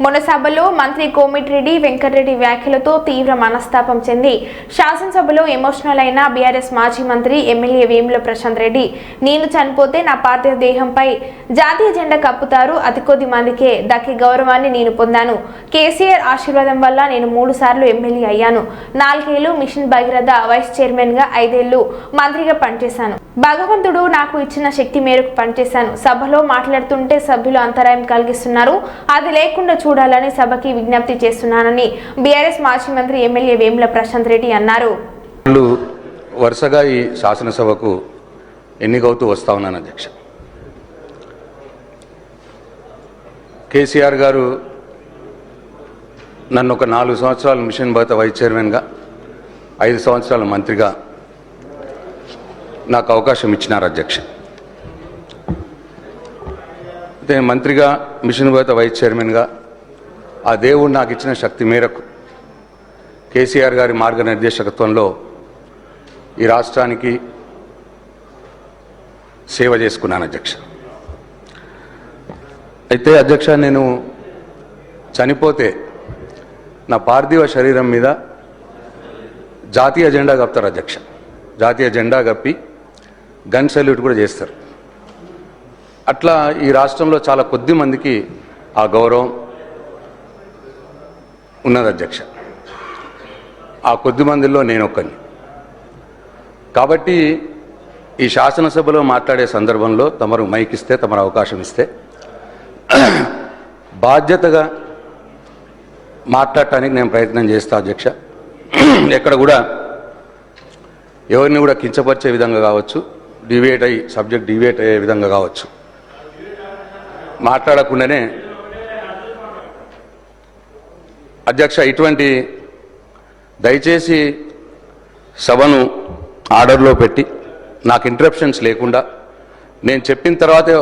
మొన్న సభలో మంత్రి కోమిటిరెడ్డి వెంకటరెడ్డి వ్యాఖ్యలతో తీవ్ర మనస్తాపం చెంది శాసనసభలో ఎమోషనల్ అయిన బీఆర్ఎస్ మాజీ మంత్రి ఎమ్మెల్యే వేముల ప్రశాంత్ రెడ్డి, నేను చనిపోతే నా పార్థివ దేహంపై జాతీయ జెండా కప్పుతారు, అతి కొద్ది మందికే దక్కే గౌరవాన్ని నేను పొందాను. కేసీఆర్ ఆశీర్వాదం వల్ల నేను 3 సార్లు ఎమ్మెల్యే అయ్యాను. 4 ఏళ్లు మిషన్ భగీరథ వైస్ చైర్మన్ గా, 5 ఏళ్లు మంత్రిగా పనిచేశాను. భగవంతుడు నాకు ఇచ్చిన శక్తి మేరకు పనిచేశాను. సభలో మాట్లాడుతుంటే సభ్యులు అంతరాయం కలిగిస్తున్నారు, అది లేకుండా చూడాలని సభకి విజ్ఞప్తి చేస్తున్నానని బీఆర్ఎస్ మాజీ మంత్రి ఎమ్మెల్యే వేముల ప్రశాంత్ రెడ్డి అన్నారు. వరుసగా ఈ శాసనసభకు ఎన్నికవుతూ వస్తా ఉన్నాను అధ్యక్ష. కేసీఆర్ గారు నన్ను ఒక 4 సంవత్సరాలు మిషన్ భగీరథ వైస్ చైర్మన్గా, 5 సంవత్సరాల మంత్రిగా నాకు అవకాశం ఇచ్చినారు అధ్యక్ష. అయితే మంత్రిగా, మిషన్ భగీరథ వైస్ చైర్మన్గా ఆ దేవుడు నాకు ఇచ్చిన శక్తి మేరకు కేసీఆర్ గారి మార్గనిర్దేశకత్వంలో ఈ రాష్ట్రానికి సేవ చేసుకున్నాను అధ్యక్ష. అయితే అధ్యక్ష, నేను చనిపోతే నా పార్థివ శరీరం మీద జాతీయ జెండా కప్పుతారు అధ్యక్ష. జాతీయ జెండా కప్పి గన్ సెల్యూట్ కూడా చేస్తారు. అట్లా ఈ రాష్ట్రంలో చాలా కొద్ది మందికి ఆ గౌరవం ఉన్నది అధ్యక్ష. ఆ కొద్ది మందిలో నేను ఒక్కని. కాబట్టి ఈ శాసనసభలో మాట్లాడే సందర్భంలో తమరు మైక్ ఇస్తే, తమరు అవకాశం ఇస్తే బాధ్యతగా మాట్లాడటానికి నేను ప్రయత్నం చేస్తా అధ్యక్ష. ఎక్కడ కూడా ఎవరిని కూడా కించపరిచే విధంగా కావచ్చు, సబ్జెక్ట్ డివేట్ అయ్యే విధంగా కావచ్చు మాట్లాడకుండానే అధ్యక్ష, ఇటువంటి దయచేసి సభను ఆర్డర్లో పెట్టి నాకు ఇంటరప్షన్స్ లేకుండా నేను చెప్పిన తర్వాతే